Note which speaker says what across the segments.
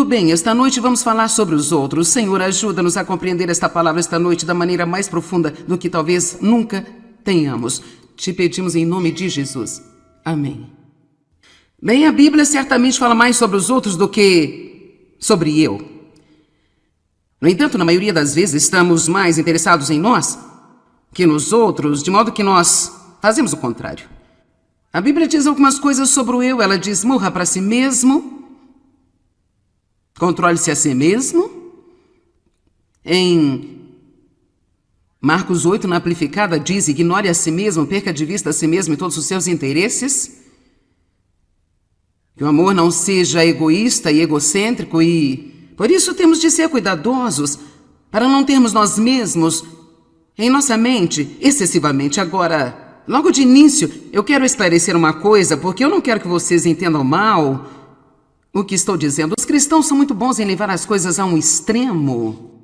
Speaker 1: bem, esta noite vamos falar sobre os outros. Senhor, ajuda-nos a compreender esta palavra esta noite da maneira mais profunda do que talvez nunca tenhamos. Te pedimos em nome de Jesus. Amém. Bem, a Bíblia certamente fala mais sobre os outros do que sobre eu. No entanto, na maioria das vezes, estamos mais interessados em nós que nos outros, de modo que nós fazemos o contrário. A Bíblia diz algumas coisas sobre o eu. Ela diz: morra para si mesmo, controle-se a si mesmo. Em Marcos 8, na Amplificada, diz: ignore a si mesmo, perca de vista a si mesmo e todos os seus interesses. Que o amor não seja egoísta e egocêntrico e, por isso, temos de ser cuidadosos para não termos nós mesmos em nossa mente excessivamente. Agora, logo de início, eu quero esclarecer uma coisa, porque eu não quero que vocês entendam mal o que estou dizendo. Os cristãos são muito bons em levar as coisas a um extremo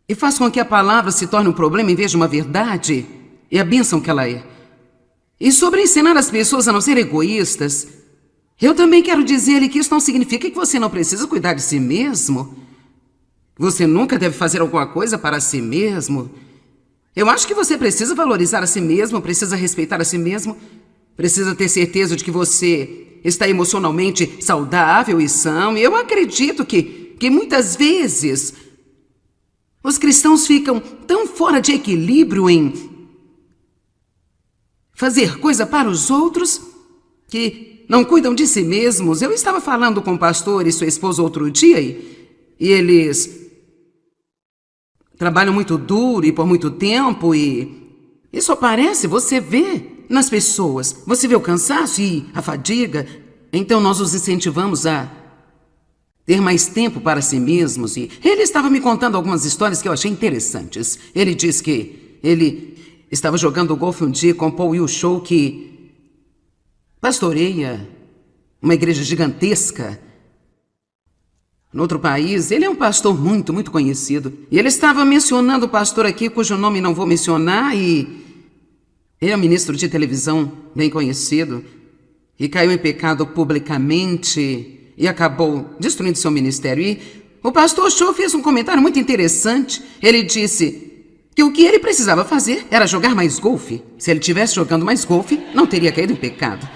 Speaker 1: e faz com que a palavra se torne um problema em vez de uma verdade e a bênção que ela é. E sobre ensinar as pessoas a não serem egoístas, eu também quero dizer-lhe que isso não significa que você não precisa cuidar de si mesmo. Você nunca deve fazer alguma coisa para si mesmo. Eu acho que você precisa valorizar a si mesmo, precisa respeitar a si mesmo, precisa ter certeza de que você está emocionalmente saudável e são. E eu acredito que muitas vezes os cristãos ficam tão fora de equilíbrio em fazer coisa para os outros que não cuidam de si mesmos. Eu estava falando com o pastor e sua esposa outro dia e eles trabalham muito duro e por muito tempo e isso aparece, você vê nas pessoas. Você vê o cansaço e a fadiga. Então nós os incentivamos a ter mais tempo para si mesmos. E ele estava me contando algumas histórias que eu achei interessantes. Ele diz que ele estava jogando golfe um dia com Paul Wilshire, que pastoreia uma igreja gigantesca no outro país. Ele é um pastor muito conhecido. E ele estava mencionando o pastor aqui, cujo nome não vou mencionar, e ele é um ministro de televisão bem conhecido e caiu em pecado publicamente e acabou destruindo seu ministério. E o pastor Shaw fez um comentário muito interessante. Ele disse que o que ele precisava fazer era jogar mais golfe. Se ele estivesse jogando mais golfe, não teria caído em pecado.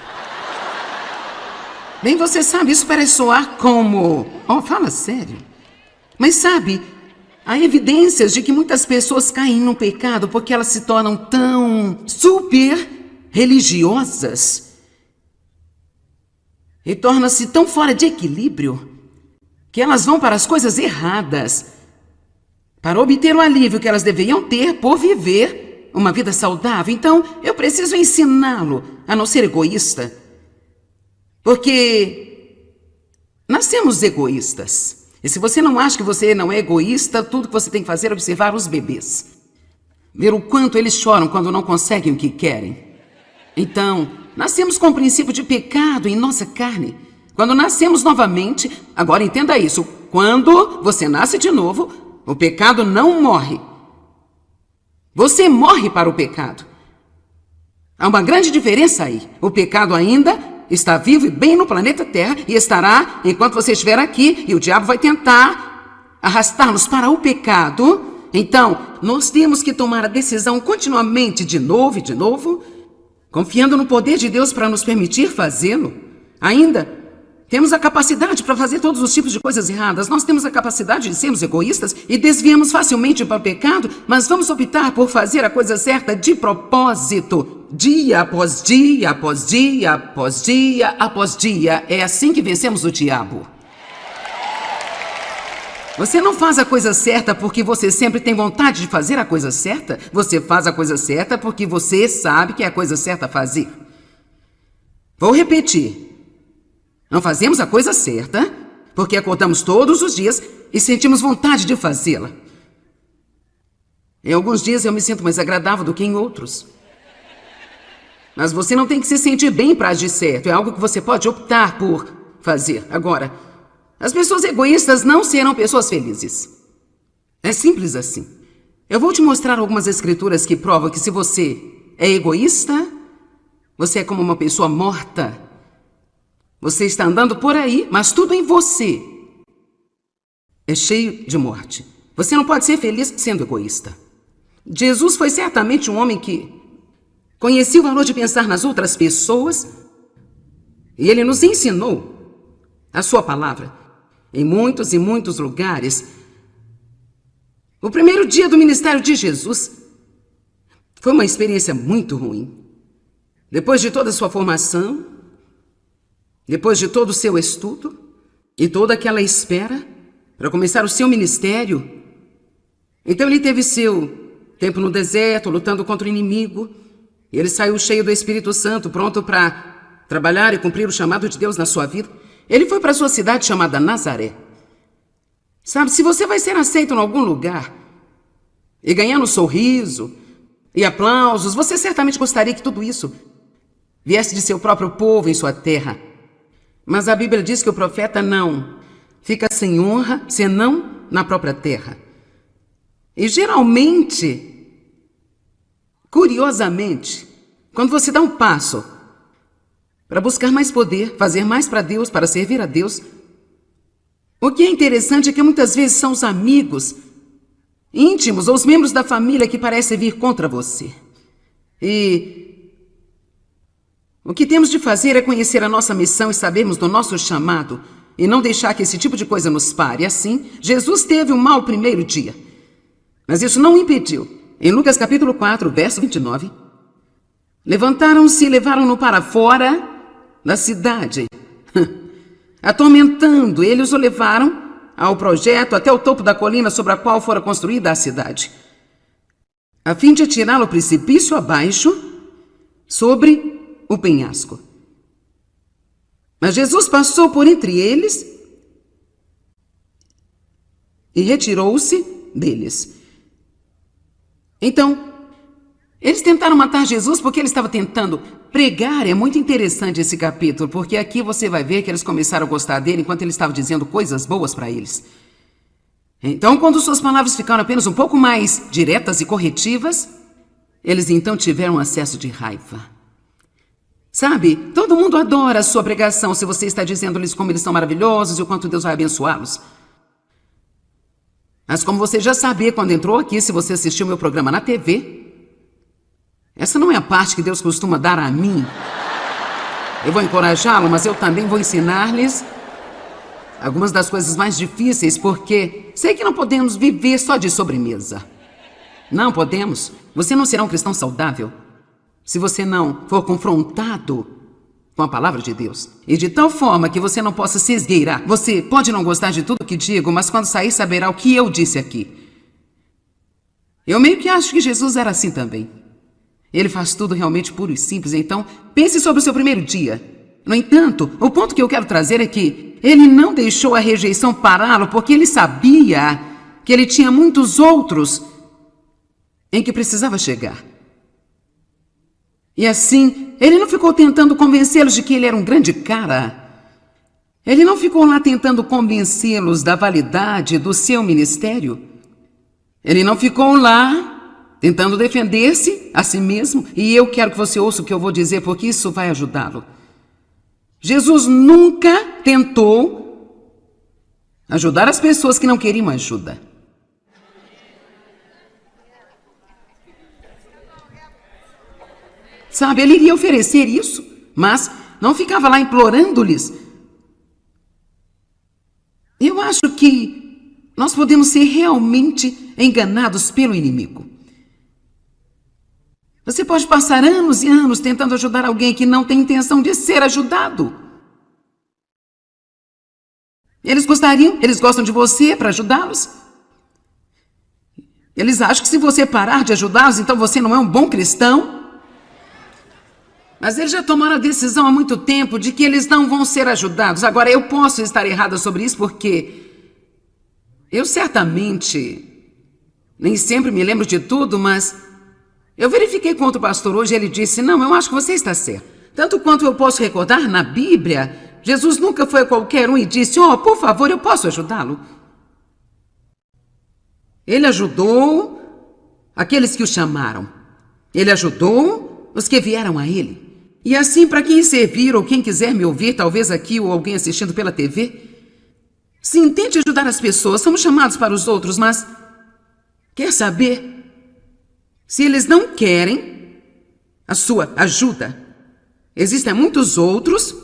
Speaker 1: Bem, você sabe, isso parece soar como... Oh, fala sério. Mas sabe, há evidências de que muitas pessoas caem no pecado porque elas se tornam tão super religiosas e tornam-se tão fora de equilíbrio que elas vão para as coisas erradas para obter o alívio que elas deveriam ter por viver uma vida saudável. Então, eu preciso ensiná-lo a não ser egoísta, porque nascemos egoístas. E se você não acha que você não é egoísta, tudo que você tem que fazer é observar os bebês. Ver o quanto eles choram quando não conseguem o que querem. Então, nascemos com o princípio de pecado em nossa carne. Quando nascemos novamente, agora entenda isso, quando você nasce de novo, o pecado não morre. Você morre para o pecado. Há uma grande diferença aí. O pecado ainda está vivo e bem no planeta Terra e estará enquanto você estiver aqui, e o diabo vai tentar arrastar-nos para o pecado. Então, nós temos que tomar a decisão continuamente de novo e de novo, confiando no poder de Deus para nos permitir fazê-lo. Ainda temos a capacidade para fazer todos os tipos de coisas erradas. Nós temos a capacidade de sermos egoístas e desviamos facilmente para o pecado, mas vamos optar por fazer a coisa certa de propósito, dia após dia, após dia, após dia, após dia. É assim que vencemos o diabo. Você não faz a coisa certa porque você sempre tem vontade de fazer a coisa certa. Você faz a coisa certa porque você sabe que é a coisa certa a fazer. Vou repetir. Não fazemos a coisa certa porque acordamos todos os dias e sentimos vontade de fazê-la. Em alguns dias eu me sinto mais agradável do que em outros. Mas você não tem que se sentir bem para agir certo. É algo que você pode optar por fazer. Agora, as pessoas egoístas não serão pessoas felizes. É simples assim. Eu vou te mostrar algumas escrituras que provam que se você é egoísta, você é como uma pessoa morta. Você está andando por aí, mas tudo em você é cheio de morte. Você não pode ser feliz sendo egoísta. Jesus foi certamente um homem que conhecia o valor de pensar nas outras pessoas e ele nos ensinou a sua palavra em muitos e muitos lugares. O primeiro dia do ministério de Jesus foi uma experiência muito ruim. Depois de toda a sua formação, depois de todo o seu estudo e toda aquela espera para começar o seu ministério, então ele teve seu tempo no deserto, lutando contra o inimigo. E ele saiu cheio do Espírito Santo, pronto para trabalhar e cumprir o chamado de Deus na sua vida. Ele foi para a sua cidade chamada Nazaré. Sabe, se você vai ser aceito em algum lugar e ganhando sorriso e aplausos, você certamente gostaria que tudo isso viesse de seu próprio povo em sua terra. Mas a Bíblia diz que o profeta não fica sem honra, senão na própria terra. E geralmente, curiosamente, quando você dá um passo para buscar mais poder, fazer mais para Deus, para servir a Deus, o que é interessante é que muitas vezes são os amigos íntimos ou os membros da família que parecem vir contra você. E o que temos de fazer é conhecer a nossa missão e sabermos do nosso chamado e não deixar que esse tipo de coisa nos pare. Assim, Jesus teve um mau primeiro dia. Mas isso não o impediu. Em Lucas capítulo 4, verso 29, levantaram-se e levaram-no para fora da cidade. Atormentando, eles o levaram ao projeto até o topo da colina sobre a qual fora construída a cidade, a fim de atirá-lo ao precipício abaixo, sobre o penhasco. Mas Jesus passou por entre eles e retirou-se deles. Então, eles tentaram matar Jesus porque ele estava tentando pregar. É muito interessante esse capítulo, porque aqui você vai ver que eles começaram a gostar dele enquanto ele estava dizendo coisas boas para eles. Então, quando suas palavras ficaram apenas um pouco mais diretas e corretivas, eles então tiveram um acesso de raiva. Sabe, todo mundo adora a sua pregação se você está dizendo-lhes como eles são maravilhosos e o quanto Deus vai abençoá-los. Mas como você já sabia quando entrou aqui, se você assistiu meu programa na TV, essa não é a parte que Deus costuma dar a mim. Eu vou encorajá-lo, mas eu também vou ensinar-lhes algumas das coisas mais difíceis, porque sei que não podemos viver só de sobremesa. Não podemos. Você não será um cristão saudável se você não for confrontado com a palavra de Deus. E de tal forma que você não possa se esgueirar. Você pode não gostar de tudo que digo, mas quando sair saberá o que eu disse aqui. Eu meio que acho que Jesus era assim também. Ele faz tudo realmente puro e simples, então pense sobre o seu primeiro dia. No entanto, o ponto que eu quero trazer é que ele não deixou a rejeição pará-lo porque ele sabia que ele tinha muitos outros em que precisava chegar. E assim, ele não ficou tentando convencê-los de que ele era um grande cara. Ele não ficou lá tentando convencê-los da validade do seu ministério. Ele não ficou lá tentando defender-se a si mesmo. E eu quero que você ouça o que eu vou dizer, porque isso vai ajudá-lo. Jesus nunca tentou ajudar as pessoas que não queriam ajuda. Sabe, ele iria oferecer isso, mas não ficava lá implorando-lhes. Eu acho que nós podemos ser realmente enganados pelo inimigo. Você pode passar anos e anos tentando ajudar alguém que não tem intenção de ser ajudado. Eles gostam de você para ajudá-los. Eles acham que se você parar de ajudá-los, então você não é um bom cristão. Mas eles já tomaram a decisão há muito tempo de que eles não vão ser ajudados. Agora, eu posso estar errada sobre isso porque eu certamente nem sempre me lembro de tudo, mas eu verifiquei com outro pastor hoje e ele disse, não, eu acho que você está certo. Tanto quanto eu posso recordar na Bíblia, Jesus nunca foi a qualquer um e disse, por favor, eu posso ajudá-lo. Ele ajudou aqueles que o chamaram. Ele ajudou os que vieram a ele. E assim, para quem servir ou quem quiser me ouvir, talvez aqui ou alguém assistindo pela TV, Sim, tente ajudar as pessoas, somos chamados para os outros, mas quer saber? Se eles não querem a sua ajuda, existem muitos outros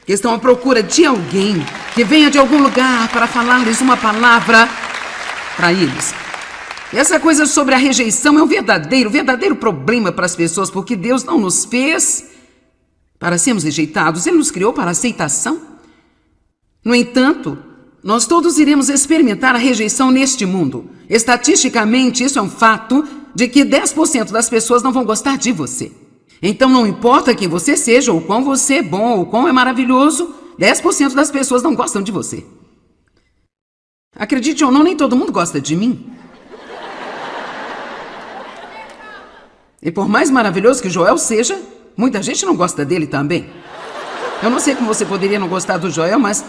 Speaker 1: que estão à procura de alguém que venha de algum lugar para falar-lhes uma palavra para eles. Essa coisa sobre a rejeição é um verdadeiro problema para as pessoas, porque Deus não nos fez para sermos rejeitados, Ele nos criou para aceitação. No entanto, nós todos iremos experimentar a rejeição neste mundo. Estatisticamente, isso é um fato de que 10% das pessoas não vão gostar de você. Então, não importa quem você seja, ou quão você é bom, ou quão é maravilhoso, 10% das pessoas não gostam de você. Acredite ou não, nem todo mundo gosta de mim. E por mais maravilhoso que Joel seja, muita gente não gosta dele também. Eu não sei como você poderia não gostar do Joel, mas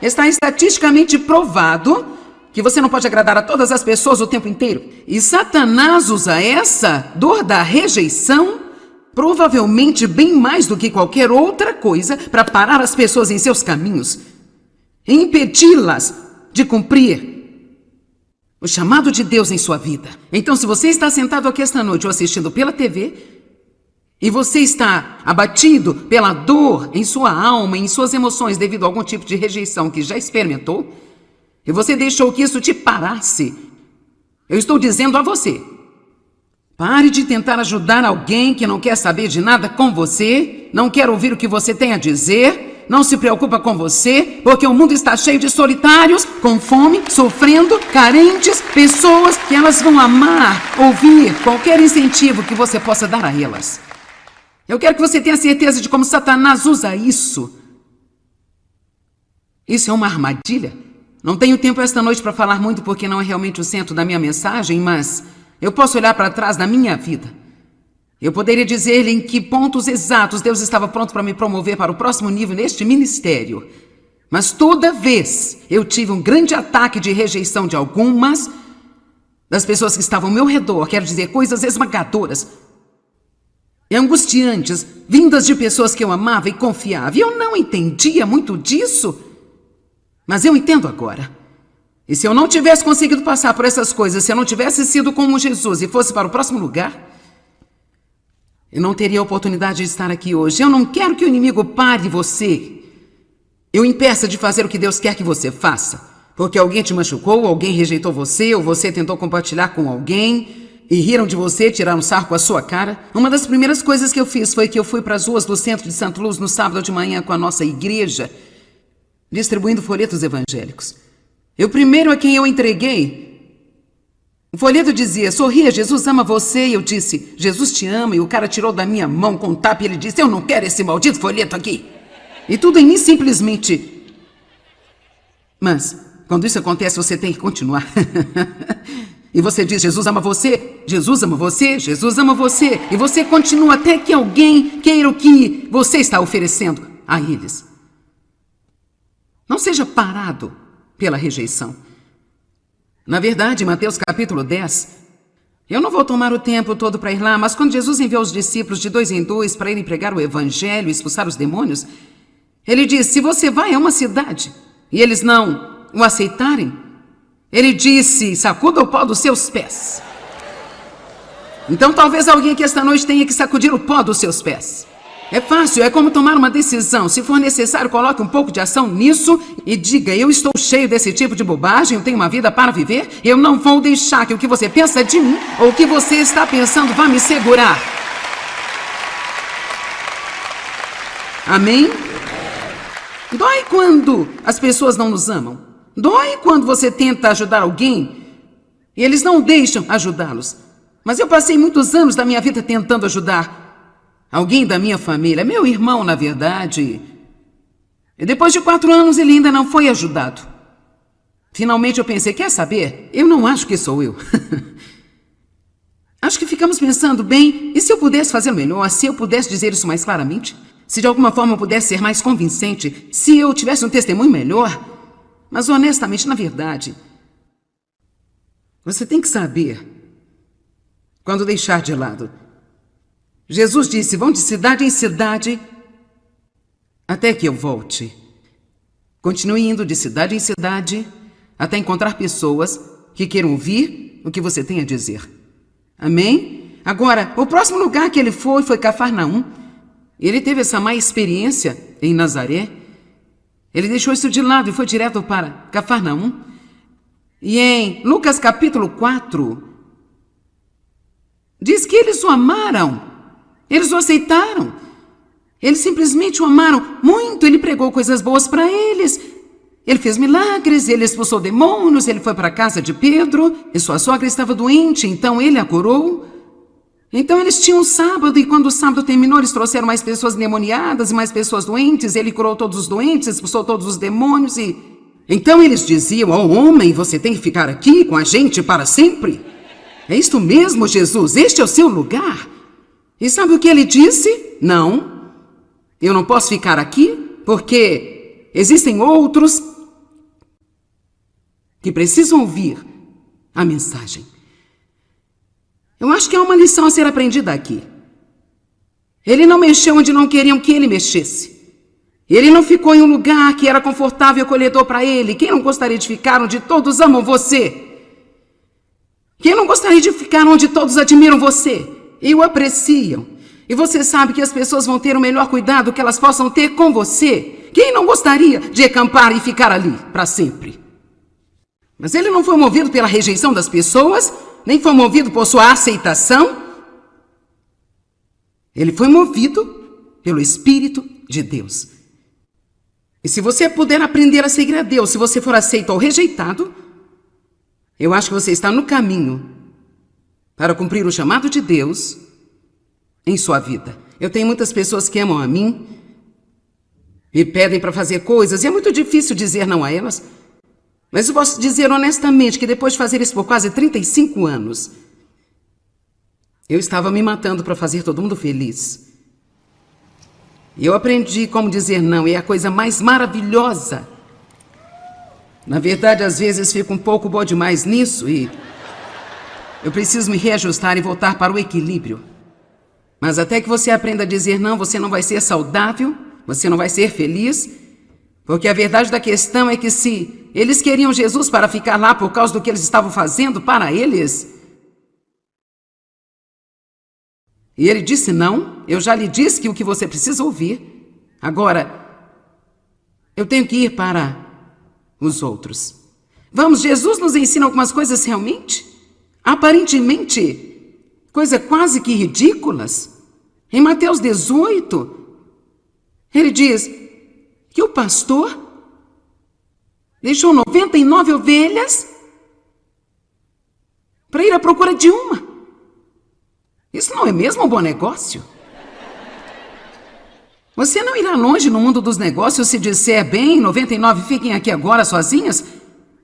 Speaker 1: está estatisticamente provado que você não pode agradar a todas as pessoas o tempo inteiro. E Satanás usa essa dor da rejeição, provavelmente bem mais do que qualquer outra coisa, para parar as pessoas em seus caminhos e impedi-las de cumprir o chamado de Deus em sua vida. Então, se você está sentado aqui esta noite ou assistindo pela TV, e você está abatido pela dor em sua alma, em suas emoções, devido a algum tipo de rejeição que já experimentou, e você deixou que isso te parasse, eu estou dizendo a você, pare de tentar ajudar alguém que não quer saber de nada com você, não quer ouvir o que você tem a dizer, não se preocupa com você, porque o mundo está cheio de solitários, com fome, sofrendo, carentes, pessoas que elas vão amar ouvir qualquer incentivo que você possa dar a elas. Eu quero que você tenha certeza de como Satanás usa isso. Isso é uma armadilha. Não tenho tempo esta noite para falar muito porque não é realmente o centro da minha mensagem, mas eu posso olhar para trás da minha vida. Eu poderia dizer-lhe em que pontos exatos Deus estava pronto para me promover para o próximo nível neste ministério. Mas toda vez eu tive um grande ataque de rejeição de algumas das pessoas que estavam ao meu redor, quero dizer, coisas esmagadoras e angustiantes, vindas de pessoas que eu amava e confiava. E eu não entendia muito disso, mas eu entendo agora. E se eu não tivesse conseguido passar por essas coisas, se eu não tivesse sido como Jesus e fosse para o próximo lugar, eu não teria a oportunidade de estar aqui hoje. Eu não quero que o inimigo pare você. Eu impeça de fazer o que Deus quer que você faça. Porque alguém te machucou, alguém rejeitou você, ou você tentou compartilhar com alguém e riram de você, tiraram sarro com a sua cara. Uma das primeiras coisas que eu fiz foi que eu fui para as ruas do centro de Santa Luz no sábado de manhã com a nossa igreja, distribuindo folhetos evangélicos. O primeiro a quem eu entreguei, o folheto dizia, sorria, Jesus ama você. E eu disse, Jesus te ama. E o cara tirou da minha mão com um tapa e ele disse, eu não quero esse maldito folheto aqui. E tudo em mim simplesmente. Mas, quando isso acontece, você tem que continuar. E você diz, Jesus ama você, Jesus ama você, Jesus ama você. E você continua até que alguém queira o que você está oferecendo a eles. Não seja parado pela rejeição. Na verdade, Mateus capítulo 10, eu não vou tomar o tempo todo para ir lá, mas quando Jesus enviou os discípulos de 2 em 2 para irem pregar o evangelho e expulsar os demônios, ele disse, se você vai a uma cidade e eles não o aceitarem, ele disse, sacuda o pó dos seus pés. Então talvez alguém aqui esta noite tenha que sacudir o pó dos seus pés. É fácil, é como tomar uma decisão. Se for necessário, coloque um pouco de ação nisso e diga, eu estou cheio desse tipo de bobagem, eu tenho uma vida para viver, eu não vou deixar que o que você pensa de mim ou o que você está pensando vá me segurar. Amém? Dói quando as pessoas não nos amam. Dói quando você tenta ajudar alguém e eles não deixam ajudá-los. Mas eu passei muitos anos da minha vida tentando ajudar alguém da minha família, meu irmão, na verdade. E depois de 4 anos, ele ainda não foi ajudado. Finalmente eu pensei, quer saber? Eu não acho que sou eu. Acho que ficamos pensando, bem, e se eu pudesse fazer melhor? Se eu pudesse dizer isso mais claramente? Se de alguma forma eu pudesse ser mais convincente? Se eu tivesse um testemunho melhor? Mas honestamente, na verdade, você tem que saber quando deixar de lado. Jesus disse, vão de cidade em cidade até que eu volte. Continue indo de cidade em cidade até encontrar pessoas que queiram ouvir o que você tem a dizer. Amém? Agora, o próximo lugar que ele foi Cafarnaum. Ele teve essa má experiência em Nazaré. Ele deixou isso de lado e foi direto para Cafarnaum. E em Lucas capítulo 4, diz que eles o amaram. Eles o aceitaram. Eles simplesmente o amaram muito. Ele pregou coisas boas para eles. Ele fez milagres, ele expulsou demônios, ele foi para a casa de Pedro, e sua sogra estava doente, então ele a curou. Então eles tinham um sábado, e quando o sábado terminou, eles trouxeram mais pessoas endemoniadas e mais pessoas doentes, ele curou todos os doentes, expulsou todos os demônios, e... Então eles diziam, homem, você tem que ficar aqui com a gente para sempre? É isto mesmo, Jesus, este é o seu lugar. E sabe o que ele disse? Não, eu não posso ficar aqui, porque existem outros que precisam ouvir a mensagem. Eu acho que há uma lição a ser aprendida aqui. Ele não mexeu onde não queriam que ele mexesse. Ele não ficou em um lugar que era confortável e acolhedor para ele. Quem não gostaria de ficar onde todos amam você? Quem não gostaria de ficar onde todos admiram você e o apreciam? E você sabe que as pessoas vão ter o melhor cuidado que elas possam ter com você. Quem não gostaria de acampar e ficar ali para sempre? Mas ele não foi movido pela rejeição das pessoas, nem foi movido por sua aceitação. Ele foi movido pelo Espírito de Deus. E se você puder aprender a seguir a Deus, se você for aceito ou rejeitado, eu acho que você está no caminho para cumprir o chamado de Deus em sua vida. Eu tenho muitas pessoas que amam a mim, me pedem para fazer coisas, e é muito difícil dizer não a elas. Mas eu posso dizer honestamente que depois de fazer isso por quase 35 anos, eu estava me matando para fazer todo mundo feliz. E eu aprendi como dizer não, e é a coisa mais maravilhosa. Na verdade, às vezes fico um pouco boa demais nisso e eu preciso me reajustar e voltar para o equilíbrio. Mas até que você aprenda a dizer não, você não vai ser saudável, você não vai ser feliz, porque a verdade da questão é que se eles queriam Jesus para ficar lá por causa do que eles estavam fazendo para eles, e ele disse não, eu já lhe disse que o que você precisa ouvir. Agora, eu tenho que ir para os outros. Vamos, Jesus nos ensina algumas coisas realmente, aparentemente, coisas quase que ridículas. Em Mateus 18, ele diz que o pastor deixou 99 ovelhas para ir à procura de uma. Isso não é mesmo um bom negócio? Você não irá longe no mundo dos negócios se disser, bem, 99 fiquem aqui agora sozinhas.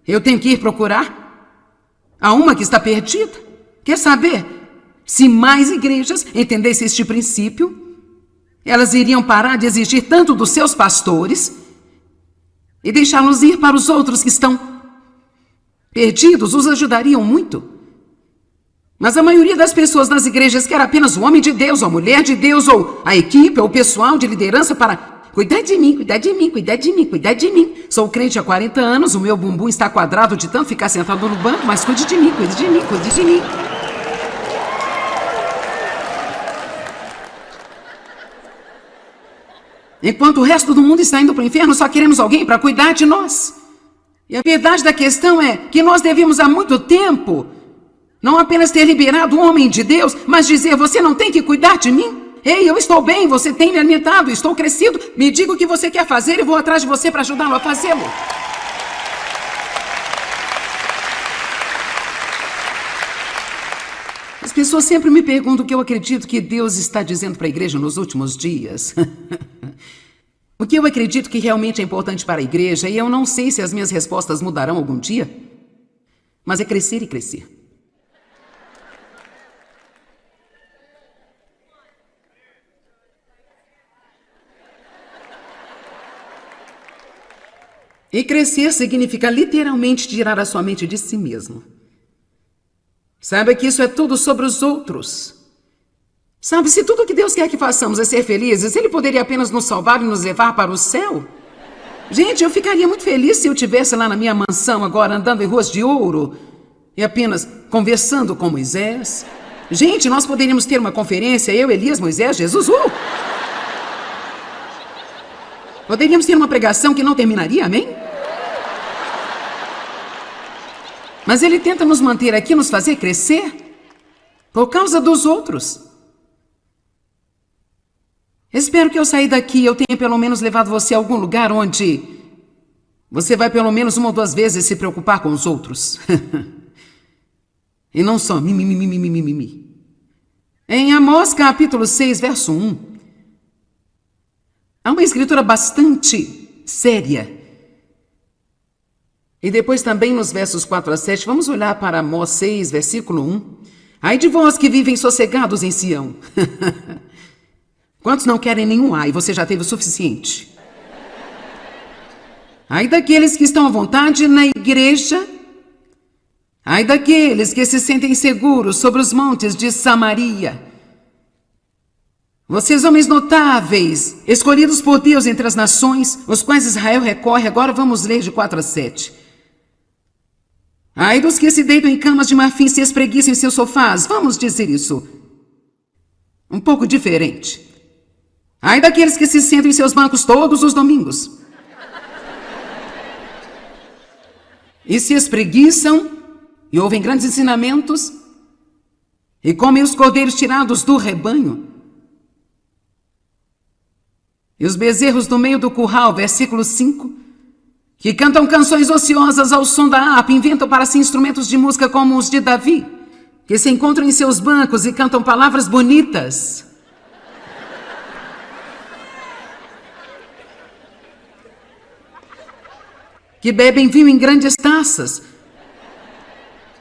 Speaker 1: Eu tenho que ir procurar a uma que está perdida. Quer saber? Se mais igrejas entendessem este princípio, elas iriam parar de exigir tanto dos seus pastores e deixá-los ir para os outros que estão perdidos, os ajudariam muito. Mas a maioria das pessoas nas igrejas quer apenas o homem de Deus, ou a mulher de Deus, ou a equipe, ou o pessoal de liderança para cuidar de mim, cuidar de mim, cuidar de mim, cuidar de mim. Sou crente há 40 anos, o meu bumbum está quadrado de tanto ficar sentado no banco, mas cuide de mim, cuide de mim, cuide de mim. Enquanto o resto do mundo está indo para o inferno, só queremos alguém para cuidar de nós. E a verdade da questão é que nós devíamos há muito tempo não apenas ter liberado o homem de Deus, mas dizer, você não tem que cuidar de mim? Ei, eu estou bem, você tem me alimentado, estou crescido, me diga o que você quer fazer e vou atrás de você para ajudá-lo a fazê-lo. As pessoas sempre me perguntam o que eu acredito que Deus está dizendo para a igreja nos últimos dias. O que eu acredito que realmente é importante para a igreja, e eu não sei se as minhas respostas mudarão algum dia, mas é crescer e crescer. E crescer significa literalmente tirar a sua mente de si mesmo. Saiba que isso é tudo sobre os outros. Sabe, se tudo que Deus quer que façamos é ser felizes, Ele poderia apenas nos salvar e nos levar para o céu. Gente, eu ficaria muito feliz se eu estivesse lá na minha mansão agora, andando em ruas de ouro e apenas conversando com Moisés. Gente, nós poderíamos ter uma conferência, eu, Elias, Moisés, Jesus. Poderíamos ter uma pregação que não terminaria, amém? Mas ele tenta nos manter aqui, nos fazer crescer por causa dos outros. Espero que ao sair daqui eu tenha pelo menos levado você a algum lugar onde você vai pelo menos uma ou duas vezes se preocupar com os outros. E não só mimimi. Em Amós capítulo 6, verso 1, há uma escritura bastante séria. E depois também nos versos 4 a 7, vamos olhar para Amós 6, versículo 1. Ai de vós que vivem sossegados em Sião. Quantos não querem nenhum ai? Você já teve o suficiente. Ai daqueles que estão à vontade na igreja. Ai daqueles que se sentem seguros sobre os montes de Samaria. Vocês, homens notáveis, escolhidos por Deus entre as nações, os quais Israel recorre. Agora vamos ler de 4 a 7. Ai dos que se deitam em camas de marfim e se espreguiçam em seus sofás. Vamos dizer isso um pouco diferente. Ai daqueles que se sentam em seus bancos todos os domingos e se espreguiçam e ouvem grandes ensinamentos e comem os cordeiros tirados do rebanho e os bezerros do meio do curral, versículo 5, que cantam canções ociosas ao som da harpa, inventam para si instrumentos de música como os de Davi, que se encontram em seus bancos e cantam palavras bonitas. Que bebem vinho em grandes taças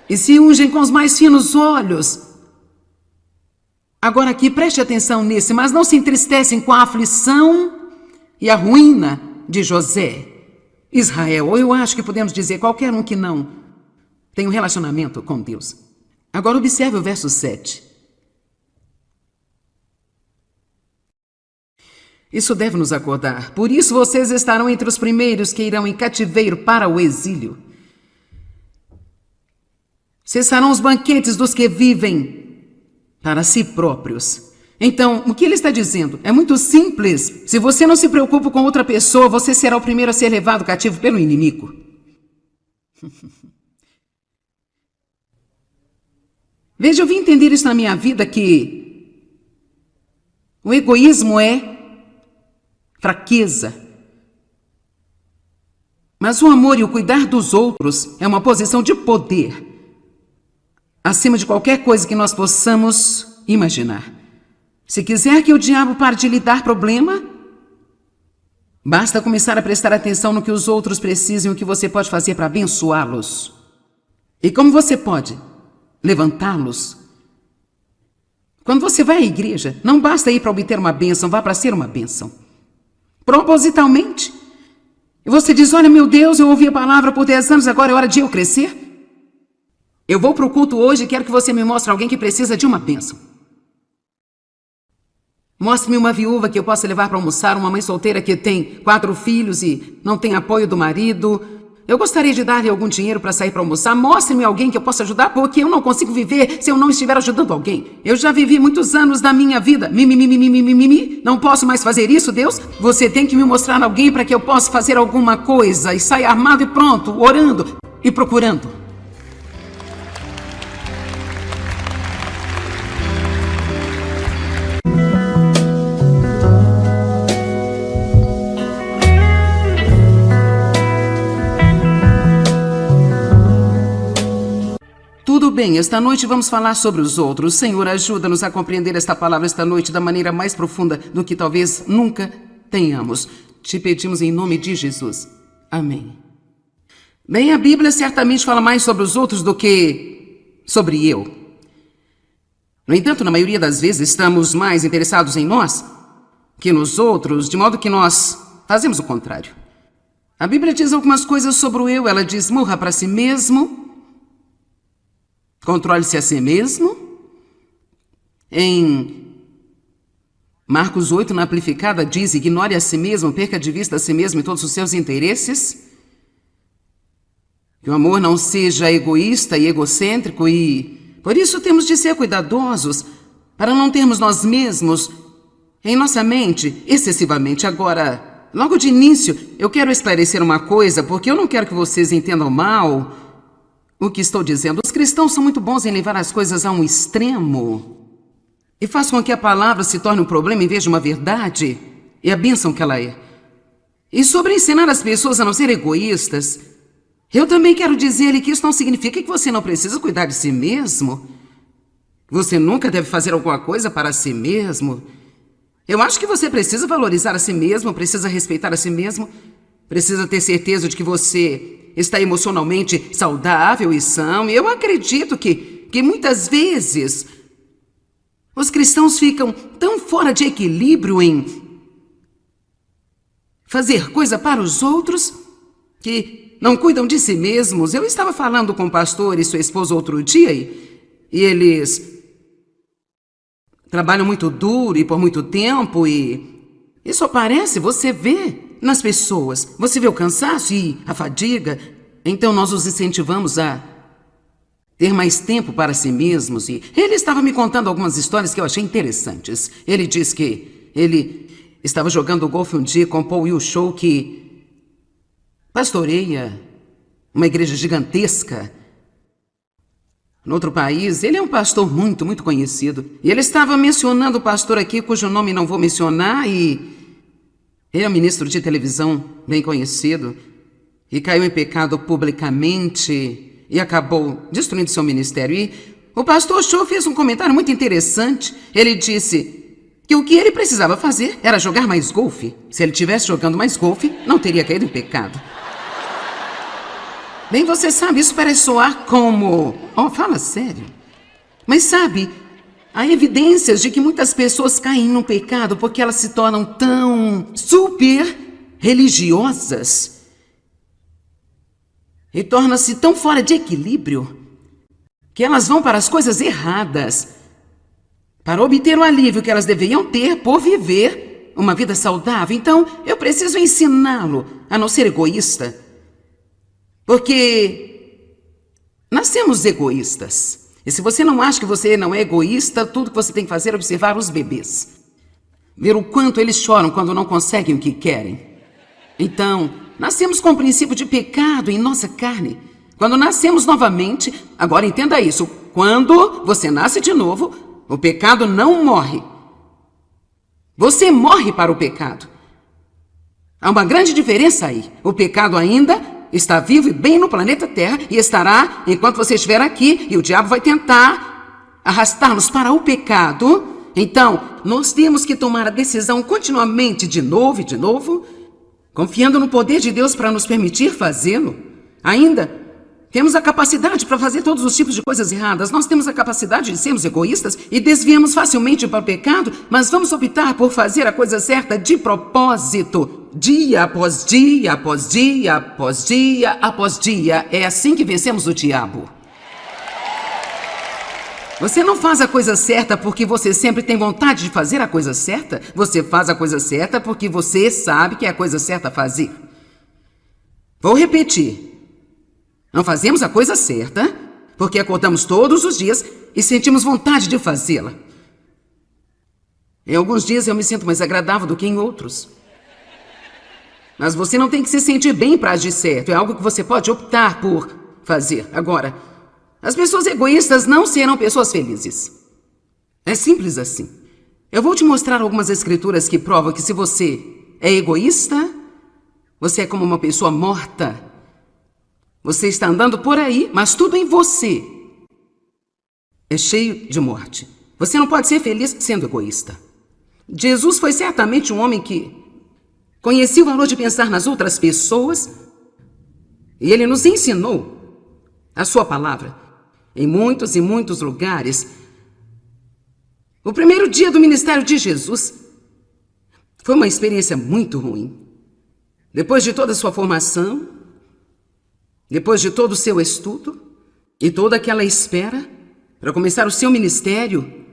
Speaker 1: e se ungem com os mais finos óleos. Agora aqui, preste atenção nesse, mas não se entristecem com a aflição e a ruína de José. Israel, eu acho que podemos dizer qualquer um que não tem um relacionamento com Deus. Agora observe o verso 7. Isso deve nos acordar. Por isso vocês estarão entre os primeiros que irão em cativeiro para o exílio. Cessarão os banquetes dos que vivem para si próprios. Então, o que ele está dizendo? É muito simples. Se você não se preocupa com outra pessoa, você será o primeiro a ser levado cativo pelo inimigo. Veja, eu vim entender isso na minha vida, que o egoísmo é fraqueza. Mas o amor e o cuidar dos outros é uma posição de poder acima de qualquer coisa que nós possamos imaginar. Se quiser que o diabo pare de lhe dar problema, basta começar a prestar atenção no que os outros precisam e o que você pode fazer para abençoá-los. E como você pode levantá-los. Quando você vai à igreja, não basta ir para obter uma bênção, vá para ser uma bênção. Propositalmente. E você diz, olha, meu Deus, eu ouvi a palavra por 10 anos, agora é hora de eu crescer. Eu vou para o culto hoje e quero que você me mostre alguém que precisa de uma bênção. Mostre-me uma viúva que eu possa levar para almoçar, uma mãe solteira que tem 4 filhos e não tem apoio do marido. Eu gostaria de dar-lhe algum dinheiro para sair para almoçar. Mostre-me alguém que eu possa ajudar, porque eu não consigo viver se eu não estiver ajudando alguém. Eu já vivi muitos anos da minha vida. Não posso mais fazer isso, Deus? Você tem que me mostrar alguém para que eu possa fazer alguma coisa e sair armado e pronto, orando e procurando. Tudo bem, esta noite vamos falar sobre os outros. Senhor, ajuda-nos a compreender esta palavra esta noite da maneira mais profunda do que talvez nunca tenhamos. Te pedimos em nome de Jesus. Amém. Bem, a Bíblia certamente fala mais sobre os outros do que sobre eu. No entanto, na maioria das vezes estamos mais interessados em nós que nos outros, de modo que nós fazemos o contrário. A Bíblia diz algumas coisas sobre o eu. Ela diz, morra para si mesmo. Controle-se a si mesmo. Em Marcos 8, na amplificada, diz: ignore a si mesmo, perca de vista a si mesmo e todos os seus interesses. Que o amor não seja egoísta e egocêntrico e, por isso, temos de ser cuidadosos para não termos nós mesmos em nossa mente excessivamente. Agora, logo de início, eu quero esclarecer uma coisa, porque eu não quero que vocês entendam mal o que estou dizendo. Os cristãos são muito bons em levar as coisas a um extremo e faz com que a palavra se torne um problema em vez de uma verdade e a bênção que ela é. E sobre ensinar as pessoas a não ser egoístas, eu também quero dizer-lhe que isso não significa que você não precisa cuidar de si mesmo. Você nunca deve fazer alguma coisa para si mesmo. Eu acho que você precisa valorizar a si mesmo, precisa respeitar a si mesmo, precisa ter certeza de que você está emocionalmente saudável e são. E eu acredito que muitas vezes os cristãos ficam tão fora de equilíbrio em fazer coisa para os outros que não cuidam de si mesmos. Eu estava falando com o pastor e sua esposa outro dia e eles trabalham muito duro e por muito tempo e isso aparece, você vê nas pessoas. Você vê o cansaço e a fadiga. Então nós os incentivamos a ter mais tempo para si mesmos. E ele estava me contando algumas histórias que eu achei interessantes. Ele diz que ele estava jogando golfe um dia com Paul Will Show, que pastoreia uma igreja gigantesca no outro país. Ele é um pastor muito, muito conhecido. E ele estava mencionando o pastor aqui, cujo nome não vou mencionar, e ele é um ministro de televisão bem conhecido e caiu em pecado publicamente e acabou destruindo seu ministério. E o pastor Show fez um comentário muito interessante. Ele disse que o que ele precisava fazer era jogar mais golfe. Se ele estivesse jogando mais golfe, não teria caído em pecado. Bem, você sabe, isso parece soar como... Oh, fala sério. Mas sabe, há evidências de que muitas pessoas caem no pecado porque elas se tornam tão super religiosas e tornam-se tão fora de equilíbrio que elas vão para as coisas erradas para obter o alívio que elas deveriam ter por viver uma vida saudável. Então, eu preciso ensiná-lo a não ser egoísta, porque nascemos egoístas. E se você não acha que você não é egoísta, tudo que você tem que fazer é observar os bebês. Ver o quanto eles choram quando não conseguem o que querem. Então, nascemos com o princípio de pecado em nossa carne. Quando nascemos novamente, agora entenda isso, quando você nasce de novo, o pecado não morre. Você morre para o pecado. Há uma grande diferença aí. O pecado ainda está vivo e bem no planeta Terra e estará enquanto você estiver aqui, e o diabo vai tentar arrastar-nos para o pecado. Então, nós temos que tomar a decisão continuamente de novo, confiando no poder de Deus para nos permitir fazê-lo. Ainda temos a capacidade para fazer todos os tipos de coisas erradas. Nós temos a capacidade de sermos egoístas e desviamos facilmente para o pecado, mas vamos optar por fazer a coisa certa de propósito, dia após dia, após dia, após dia, após dia. É assim que vencemos o diabo. Você não faz a coisa certa porque você sempre tem vontade de fazer a coisa certa. Você faz a coisa certa porque você sabe que é a coisa certa a fazer. Vou repetir. Não fazemos a coisa certa porque acordamos todos os dias e sentimos vontade de fazê-la. Em alguns dias eu me sinto mais agradável do que em outros. Mas você não tem que se sentir bem para agir certo. É algo que você pode optar por fazer. Agora, as pessoas egoístas não serão pessoas felizes. É simples assim. Eu vou te mostrar algumas escrituras que provam que se você é egoísta, você é como uma pessoa morta. Você está andando por aí, mas tudo em você é cheio de morte. Você não pode ser feliz sendo egoísta. Jesus foi certamente um homem que conhecia o valor de pensar nas outras pessoas e ele nos ensinou a sua palavra em muitos e muitos lugares. O primeiro dia do ministério de Jesus foi uma experiência muito ruim. Depois de toda a sua formação, depois de todo o seu estudo e toda aquela espera para começar o seu ministério,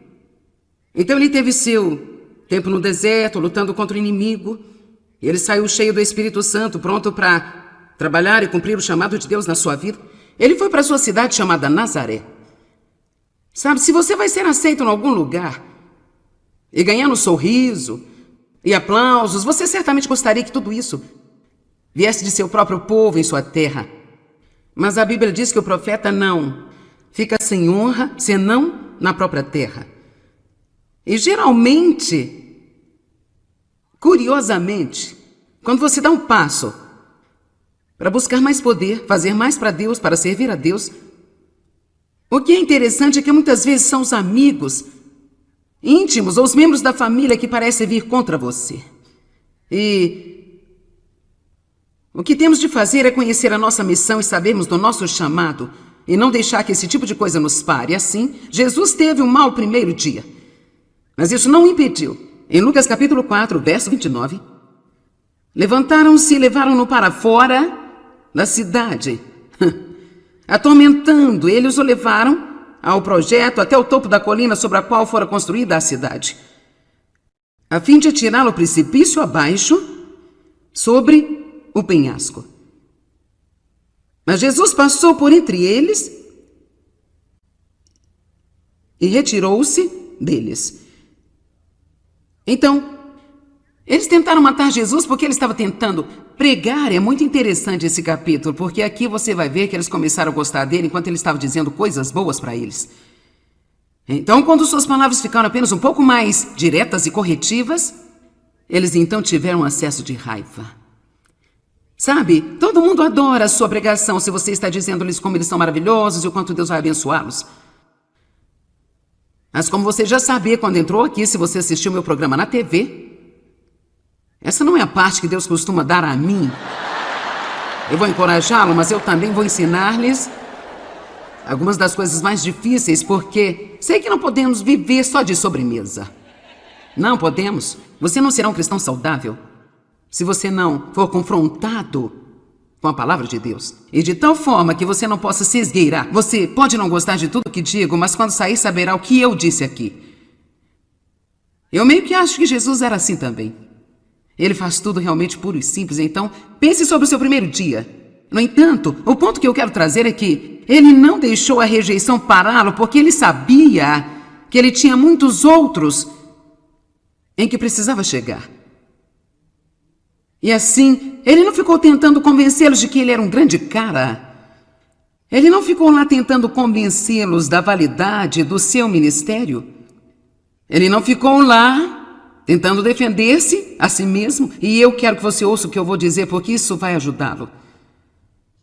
Speaker 1: então ele teve seu tempo no deserto, lutando contra o inimigo. Ele saiu cheio do Espírito Santo, pronto para trabalhar e cumprir o chamado de Deus na sua vida. Ele foi para a sua cidade chamada Nazaré. Sabe, se você vai ser aceito em algum lugar e ganhando sorriso e aplausos, você certamente gostaria que tudo isso viesse de seu próprio povo em sua terra. Mas a Bíblia diz que o profeta não fica sem honra, senão na própria terra. E geralmente, curiosamente, quando você dá um passo para buscar mais poder, fazer mais para Deus, para servir a Deus, o que é interessante é que muitas vezes são os amigos íntimos ou os membros da família que parecem vir contra você. E o que temos de fazer é conhecer a nossa missão e sabermos do nosso chamado e não deixar que esse tipo de coisa nos pare. Assim, Jesus teve um mau primeiro dia, mas isso não o impediu. Em Lucas capítulo 4, verso 29, levantaram-se e levaram-no para fora da cidade. Atormentando, eles o levaram ao projeto até o topo da colina sobre a qual fora construída a cidade, a fim de atirá-lo ao precipício abaixo, sobre o penhasco. Mas Jesus passou por entre eles e retirou-se deles. Então, eles tentaram matar Jesus porque ele estava tentando pregar. É muito interessante esse capítulo, porque aqui você vai ver que eles começaram a gostar dele enquanto ele estava dizendo coisas boas para eles. Então, quando suas palavras ficaram apenas um pouco mais diretas e corretivas, eles então tiveram um acesso de raiva. Sabe, todo mundo adora a sua pregação se você está dizendo-lhes como eles são maravilhosos e o quanto Deus vai abençoá-los. Mas como você já sabia quando entrou aqui, se você assistiu meu programa na TV, essa não é a parte que Deus costuma dar a mim. Eu vou encorajá-lo, mas eu também vou ensinar-lhes algumas das coisas mais difíceis, porque sei que não podemos viver só de sobremesa. Não podemos. Você não será um cristão saudável se você não for confrontado com a palavra de Deus. E de tal forma que você não possa se esgueirar. Você pode não gostar de tudo que digo, mas quando sair saberá o que eu disse aqui. Eu meio que acho que Jesus era assim também. Ele faz tudo realmente puro e simples, então pense sobre o seu primeiro dia. No entanto, o ponto que eu quero trazer é que ele não deixou a rejeição pará-lo porque ele sabia que ele tinha muitos outros em que precisava chegar. E assim, ele não ficou tentando convencê-los de que ele era um grande cara. Ele não ficou lá tentando convencê-los da validade do seu ministério. Ele não ficou lá tentando defender-se a si mesmo. E eu quero que você ouça o que eu vou dizer, porque isso vai ajudá-lo.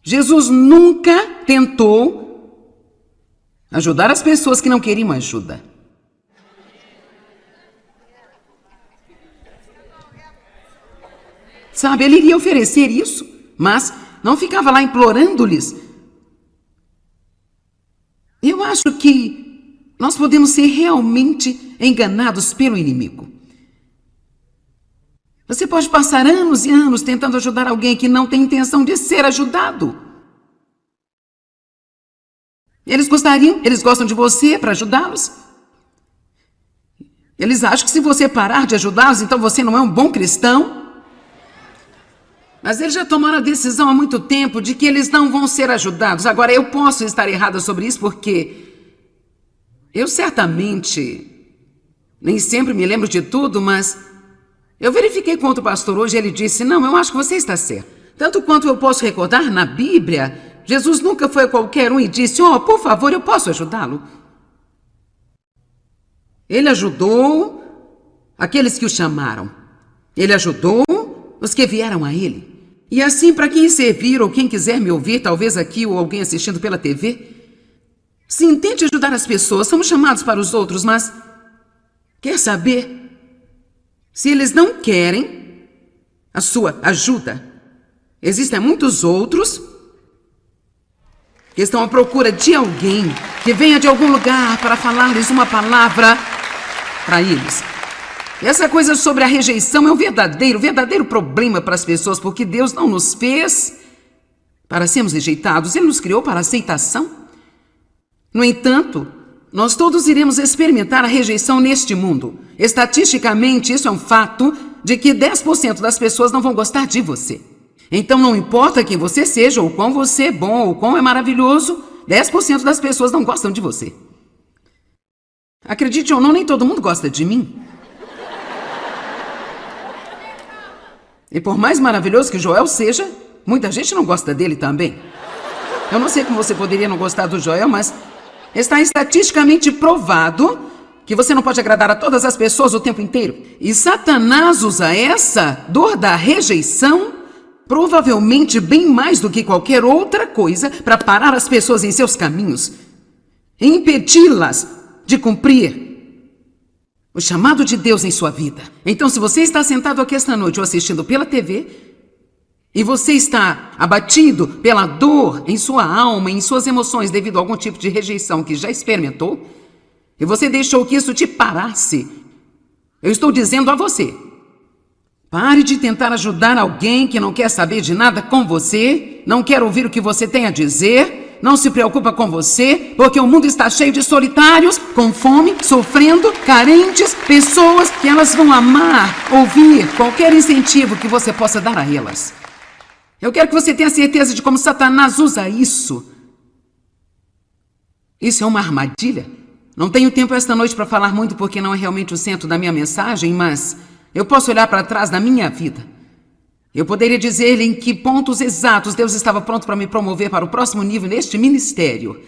Speaker 1: Jesus nunca tentou ajudar as pessoas que não queriam ajuda. Sabe, ele iria oferecer isso, mas não ficava lá implorando-lhes. Eu acho que nós podemos ser realmente enganados pelo inimigo. Você pode passar anos e anos tentando ajudar alguém que não tem intenção de ser ajudado. Eles gostam de você para ajudá-los. Eles acham que se você parar de ajudá-los, então você não é um bom cristão. Mas eles já tomaram a decisão há muito tempo de que eles não vão ser ajudados. Agora, eu posso estar errada sobre isso porque eu certamente nem sempre me lembro de tudo, mas eu verifiquei com outro pastor hoje e ele disse, não, eu acho que você está certo. Tanto quanto eu posso recordar na Bíblia, Jesus nunca foi a qualquer um e disse, por favor, eu posso ajudá-lo. Ele ajudou aqueles que o chamaram. Ele ajudou os que vieram a ele. E assim, para quem servir ou quem quiser me ouvir, talvez aqui ou alguém assistindo pela TV, sim, tente ajudar as pessoas. Somos chamados para os outros, mas quer saber? Se eles não querem a sua ajuda, existem muitos outros que estão à procura de alguém que venha de algum lugar para falar-lhes uma palavra para eles. E essa coisa sobre a rejeição é um verdadeiro problema para as pessoas, porque Deus não nos fez para sermos rejeitados, Ele nos criou para a aceitação. No entanto, Nós todos iremos experimentar a rejeição neste mundo. Estatisticamente, isso é um fato de que 10% das pessoas não vão gostar de você. Então, não importa quem você seja, ou quão você é bom, ou quão é maravilhoso, 10% das pessoas não gostam de você. Acredite ou não, nem todo mundo gosta de mim. E por mais maravilhoso que Joel seja, muita gente não gosta dele também. Eu não sei como você poderia não gostar do Joel, mas está estatisticamente provado que você não pode agradar a todas as pessoas o tempo inteiro. E Satanás usa essa dor da rejeição, provavelmente bem mais do que qualquer outra coisa, para parar as pessoas em seus caminhos e impedi-las de cumprir o chamado de Deus em sua vida. Então, se você está sentado aqui esta noite ou assistindo pela TV, e você está abatido pela dor em sua alma, em suas emoções, devido a algum tipo de rejeição que já experimentou, e você deixou que isso te parasse, eu estou dizendo a você, pare de tentar ajudar alguém que não quer saber de nada com você, não quer ouvir o que você tem a dizer, não se preocupa com você, porque o mundo está cheio de solitários, com fome, sofrendo, carentes, pessoas que elas vão amar ouvir qualquer incentivo que você possa dar a elas. Eu quero que você tenha certeza de como Satanás usa isso. Isso é uma armadilha. Não tenho tempo esta noite para falar muito porque não é realmente o centro da minha mensagem, mas eu posso olhar para trás da minha vida. Eu poderia dizer-lhe em que pontos exatos Deus estava pronto para me promover para o próximo nível neste ministério.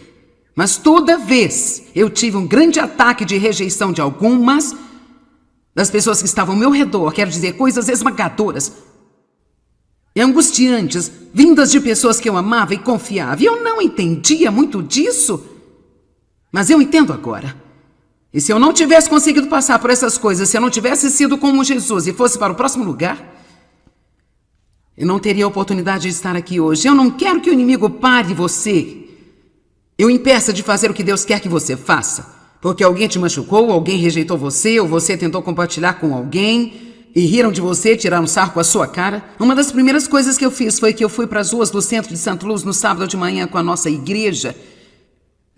Speaker 1: Mas toda vez eu tive um grande ataque de rejeição de algumas das pessoas que estavam ao meu redor, quero dizer, coisas esmagadoras e angustiantes, vindas de pessoas que eu amava e confiava. E eu não entendia muito disso, mas eu entendo agora. E se eu não tivesse conseguido passar por essas coisas, se eu não tivesse sido como Jesus e fosse para o próximo lugar, eu não teria a oportunidade de estar aqui hoje. Eu não quero que o inimigo pare você e o impeça de fazer o que Deus quer que você faça. Porque alguém te machucou, alguém rejeitou você, ou você tentou compartilhar com alguém e riram de você, tiraram sarro com a sua cara. Uma das primeiras coisas que eu fiz foi que eu fui para as ruas do centro de Santa Luz no sábado de manhã com a nossa igreja,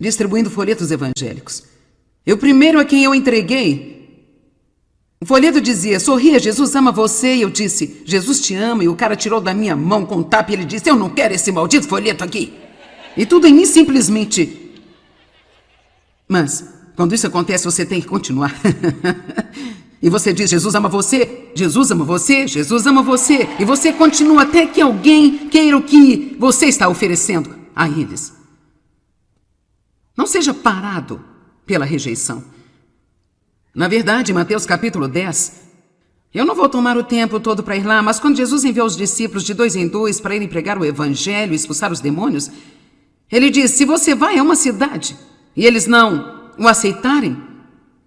Speaker 1: distribuindo folhetos evangélicos. Eu primeiro a quem eu entreguei, o folheto dizia, sorria, Jesus ama você. E eu disse, Jesus te ama. E o cara tirou da minha mão com um tapa e ele disse, eu não quero esse maldito folheto aqui. E tudo em mim simplesmente. Mas, quando isso acontece, você tem que continuar. E você diz, Jesus ama você, Jesus ama você, Jesus ama você. E você continua até que alguém queira o que você está oferecendo a eles. Não seja parado pela rejeição. Na verdade, em Mateus capítulo 10, eu não vou tomar o tempo todo para ir lá, mas quando Jesus enviou os discípulos de 2 em 2 para irem pregar o evangelho e expulsar os demônios, ele disse, se você vai a uma cidade e eles não o aceitarem,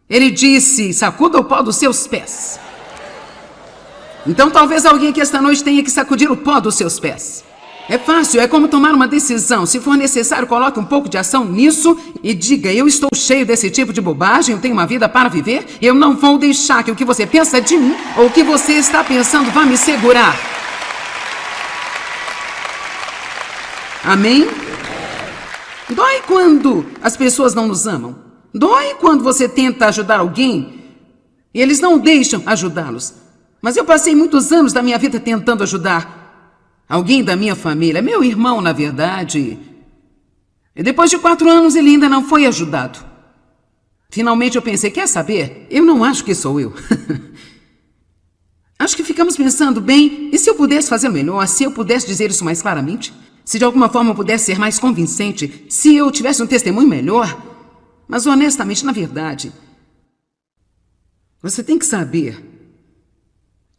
Speaker 1: ele disse, sacuda o pó dos seus pés. Então talvez alguém aqui esta noite tenha que sacudir o pó dos seus pés. É fácil, é como tomar uma decisão. Se for necessário, coloque um pouco de ação nisso e diga, eu estou cheio desse tipo de bobagem, eu tenho uma vida para viver, eu não vou deixar que o que você pensa de mim ou o que você está pensando vá me segurar. Amém? Dói quando as pessoas não nos amam. Dói quando você tenta ajudar alguém e eles não deixam ajudá-los. Mas eu passei muitos anos da minha vida tentando ajudar alguém da minha família, meu irmão, na verdade. E depois de 4 anos ele ainda não foi ajudado. Finalmente eu pensei, quer saber? Eu não acho que sou eu. Acho que ficamos pensando, bem, e se eu pudesse fazer melhor, se eu pudesse dizer isso mais claramente? Se de alguma forma eu pudesse ser mais convincente, se eu tivesse um testemunho melhor? Mas honestamente, na verdade, você tem que saber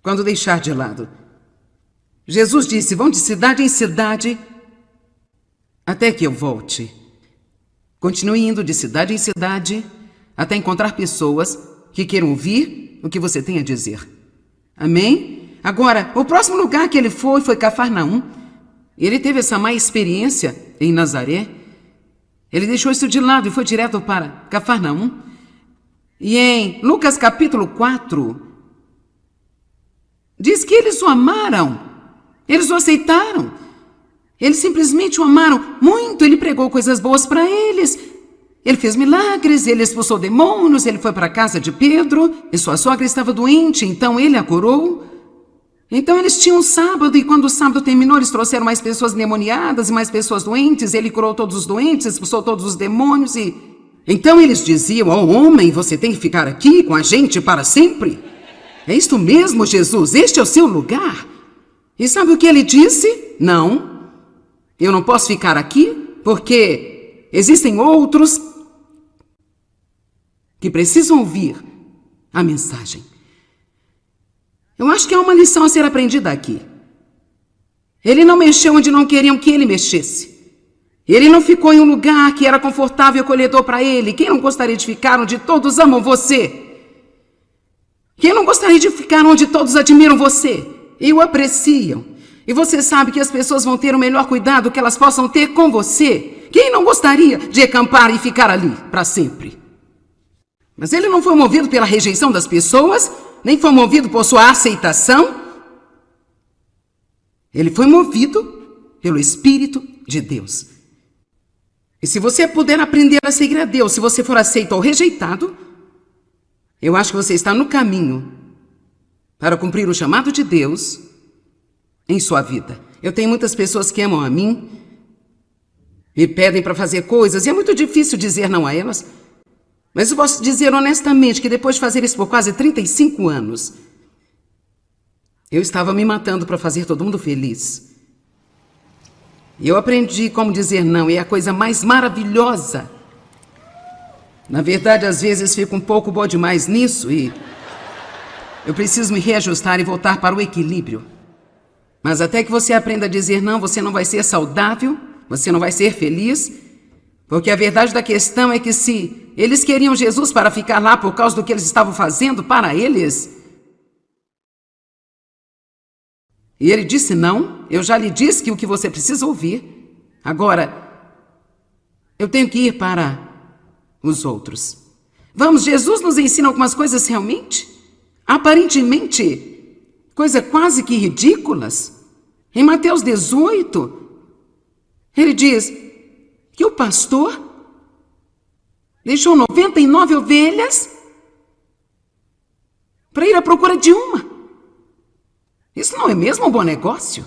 Speaker 1: quando deixar de lado. Jesus disse, vão de cidade em cidade até que eu volte. Continue indo de cidade em cidade até encontrar pessoas que queiram ouvir o que você tem a dizer. Amém? Agora, o próximo lugar que ele foi Cafarnaum. Ele teve essa má experiência em Nazaré. Ele deixou isso de lado e foi direto para Cafarnaum. E em Lucas capítulo 4, diz que eles o amaram. Eles o aceitaram. Eles simplesmente o amaram muito. Ele pregou coisas boas para eles. Ele fez milagres, ele expulsou demônios, ele foi para a casa de Pedro, e sua sogra estava doente, então ele a curou. Então eles tinham um sábado, e quando o sábado terminou, eles trouxeram mais pessoas endemoniadas e mais pessoas doentes, ele curou todos os doentes, expulsou todos os demônios, e... Então eles diziam, homem, você tem que ficar aqui com a gente para sempre? É isto mesmo, Jesus, este é o seu lugar. E sabe o que ele disse? Não, eu não posso ficar aqui, porque existem outros que precisam ouvir a mensagem. Eu acho que há uma lição a ser aprendida aqui. Ele não mexeu onde não queriam que ele mexesse. Ele não ficou em um lugar que era confortável e acolhedor para ele. Quem não gostaria de ficar onde todos amam você? Quem não gostaria de ficar onde todos admiram você e o apreciam? E você sabe que as pessoas vão ter o melhor cuidado que elas possam ter com você. Quem não gostaria de acampar e ficar ali para sempre? Mas ele não foi movido pela rejeição das pessoas, nem foi movido por sua aceitação. Ele foi movido pelo Espírito de Deus. E se você puder aprender a seguir a Deus, se você for aceito ou rejeitado, eu acho que você está no caminho para cumprir o chamado de Deus em sua vida. Eu tenho muitas pessoas que amam a mim, me pedem para fazer coisas, e é muito difícil dizer não a elas. Mas eu posso dizer honestamente que depois de fazer isso por quase 35 anos, eu estava me matando para fazer todo mundo feliz. E eu aprendi como dizer não, e é a coisa mais maravilhosa. Na verdade, às vezes fico um pouco boa demais nisso e eu preciso me reajustar e voltar para o equilíbrio. Mas até que você aprenda a dizer não, você não vai ser saudável, você não vai ser feliz, porque a verdade da questão é que se eles queriam Jesus para ficar lá por causa do que eles estavam fazendo para eles, e ele disse não, eu já lhe disse que o que você precisa ouvir. Agora, eu tenho que ir para os outros. Vamos, Jesus nos ensina algumas coisas realmente, aparentemente, coisas quase que ridículas. Em Mateus 18, ele diz que o pastor deixou 99 ovelhas para ir à procura de uma. Isso não é mesmo um bom negócio?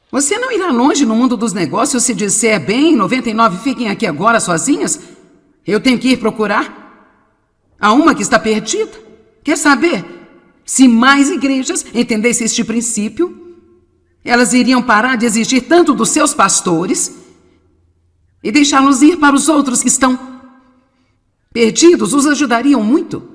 Speaker 1: Você não irá longe no mundo dos negócios se disser, bem, 99 fiquem aqui agora sozinhas. Eu tenho que ir procurar a uma que está perdida. Quer saber? Se mais igrejas entendessem este princípio, elas iriam parar de exigir tanto dos seus pastores e deixá-los ir para os outros que estão perdidos, os ajudariam muito.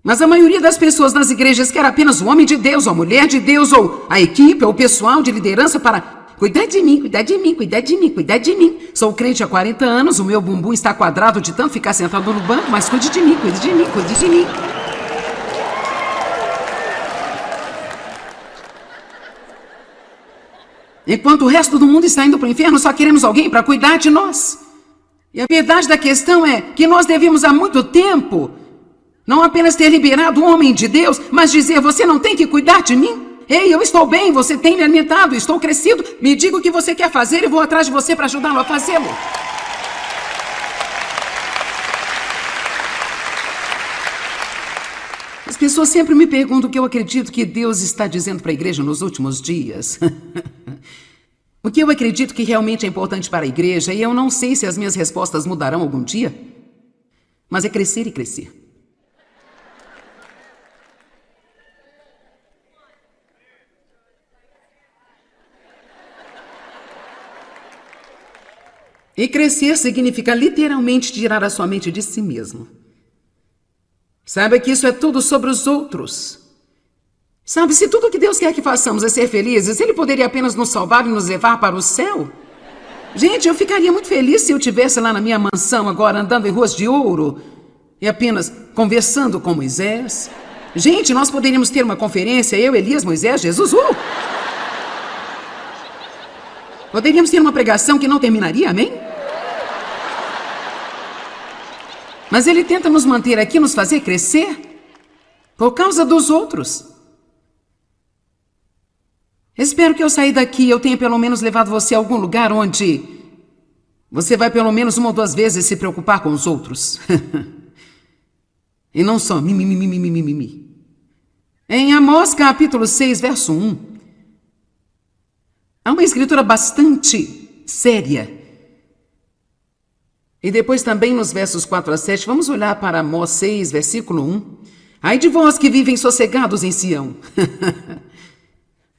Speaker 1: Mas a maioria das pessoas nas igrejas quer apenas o homem de Deus, ou a mulher de Deus, ou a equipe, ou o pessoal de liderança para cuidar de mim, cuidar de mim, cuidar de mim, cuidar de mim. Sou crente há 40 anos, o meu bumbum está quadrado de tanto ficar sentado no banco, mas cuide de mim, cuide de mim, cuide de mim. Enquanto o resto do mundo está indo para o inferno, só queremos alguém para cuidar de nós. E a verdade da questão é que nós devíamos há muito tempo não apenas ter liberado o homem de Deus, mas dizer, você não tem que cuidar de mim? Ei, eu estou bem, você tem me alimentado, estou crescido, me diga o que você quer fazer e vou atrás de você para ajudá-lo a fazê-lo. As pessoas sempre me perguntam o que eu acredito que Deus está dizendo para a igreja nos últimos dias. O que eu acredito que realmente é importante para a igreja, e eu não sei se as minhas respostas mudarão algum dia, mas é crescer e crescer. E crescer significa literalmente tirar a sua mente de si mesmo. Saiba que isso é tudo sobre os outros. Sabe, se tudo que Deus quer que façamos é ser felizes, Ele poderia apenas nos salvar e nos levar para o céu. Gente, eu ficaria muito feliz se eu estivesse lá na minha mansão agora, andando em ruas de ouro e apenas conversando com Moisés. Gente, nós poderíamos ter uma conferência, eu, Elias, Moisés, Jesus, Poderíamos ter uma pregação que não terminaria, amém? Mas Ele tenta nos manter aqui, nos fazer crescer por causa dos outros. Espero que ao sair daqui eu tenha pelo menos levado você a algum lugar onde Você vai pelo menos 1 ou 2 vezes se preocupar com os outros. E não só mimimi. Em Amós capítulo 6, verso 1, há uma escritura bastante séria. E depois também nos versos 4 a 7, vamos olhar para Amós 6, versículo 1. Ai de vós que vivem sossegados em Sião.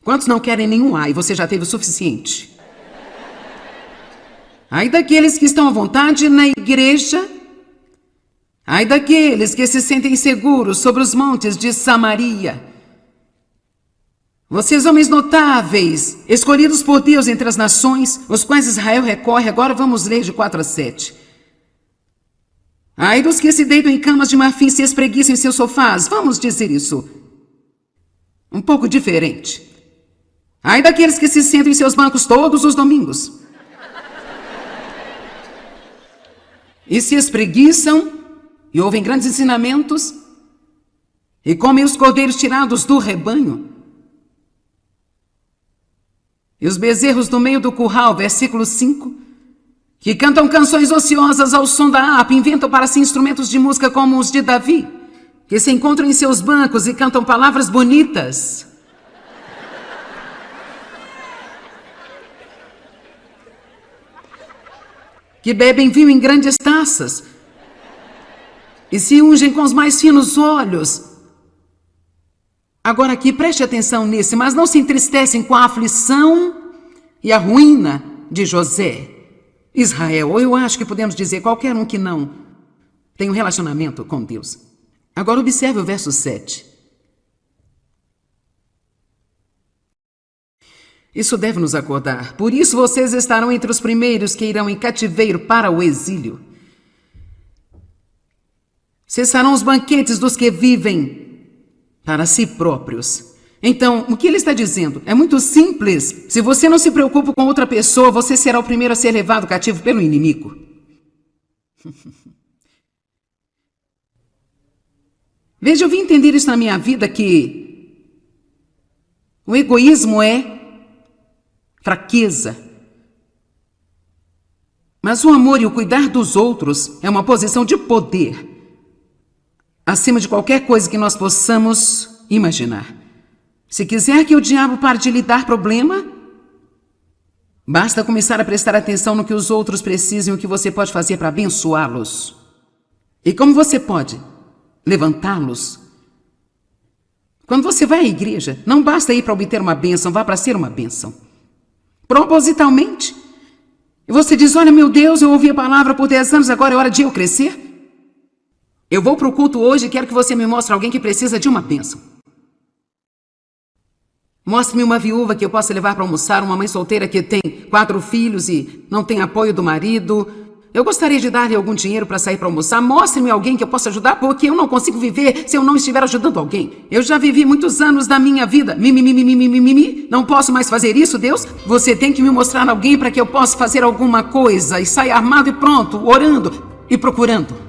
Speaker 1: Quantos não querem nenhum ai? Você já teve o suficiente. Ai daqueles que estão à vontade na igreja. Ai daqueles que se sentem seguros sobre os montes de Samaria. Vocês, homens notáveis, escolhidos por Deus entre as nações, os quais Israel recorre. Agora vamos ler de 4 a 7. Ai dos que se deitam em camas de marfim e se espreguiçam em seus sofás. Vamos dizer isso um pouco diferente. Ai daqueles que se sentam em seus bancos todos os domingos e se espreguiçam e ouvem grandes ensinamentos e comem os cordeiros tirados do rebanho e os bezerros do meio do curral, versículo 5, que cantam canções ociosas ao som da harpa, inventam para si instrumentos de música como os de Davi, que se encontram em seus bancos e cantam palavras bonitas. Que bebem vinho em grandes taças e se ungem com os mais finos óleos. Agora aqui, preste atenção nesse, mas não se entristecem com a aflição e a ruína de José. Israel, ou eu acho que podemos dizer qualquer um que não tem um relacionamento com Deus. Agora observe o verso 7. Isso deve nos acordar. Por isso vocês estarão entre os primeiros que irão em cativeiro para o exílio. Cessarão os banquetes dos que vivem para si próprios. Então, o que ele está dizendo? É muito simples. Se você não se preocupa com outra pessoa, você será o primeiro a ser levado cativo pelo inimigo. Veja, eu vim entender isso na minha vida, que o egoísmo é fraqueza. Mas o amor e o cuidar dos outros é uma posição de poder acima de qualquer coisa que nós possamos imaginar. Se quiser que o diabo pare de lhe dar problema, basta começar a prestar atenção no que os outros precisam e o que você pode fazer para abençoá-los. E como você pode levantá-los. Quando você vai à igreja, não basta ir para obter uma bênção, vá para ser uma bênção. Propositalmente. E você diz, olha, meu Deus, eu ouvi a palavra por 10 anos, agora é hora de eu crescer. Eu vou para o culto hoje e quero que você me mostre alguém que precisa de uma bênção. Mostre-me uma viúva que eu possa levar para almoçar, uma mãe solteira que tem 4 filhos e não tem apoio do marido. Eu gostaria de dar-lhe algum dinheiro para sair para almoçar. Mostre-me alguém que eu possa ajudar, porque eu não consigo viver se eu não estiver ajudando alguém. Eu já vivi muitos anos da minha vida. Não posso mais fazer isso, Deus? Você tem que me mostrar alguém para que eu possa fazer alguma coisa. E sair armado e pronto, orando e procurando.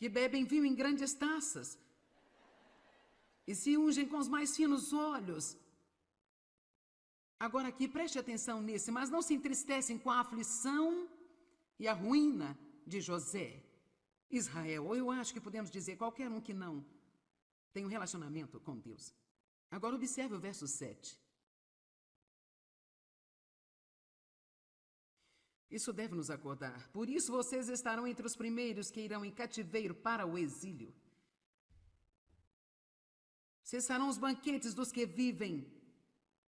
Speaker 1: que bebem vinho em grandes taças e se ungem com os mais finos óleos. Agora aqui, preste atenção nesse, mas não se entristecem com a aflição e a ruína de José. Israel, ou eu acho que podemos dizer qualquer um que não tem um relacionamento com Deus. Agora observe o verso 7. Isso deve nos acordar. Por isso vocês estarão entre os primeiros que irão em cativeiro para o exílio. Cessarão os banquetes dos que vivem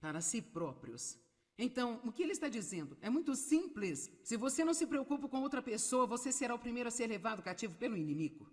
Speaker 1: para si próprios. Então, o que ele está dizendo? É muito simples. Se você não se preocupa com outra pessoa, você será o primeiro a ser levado cativo pelo inimigo.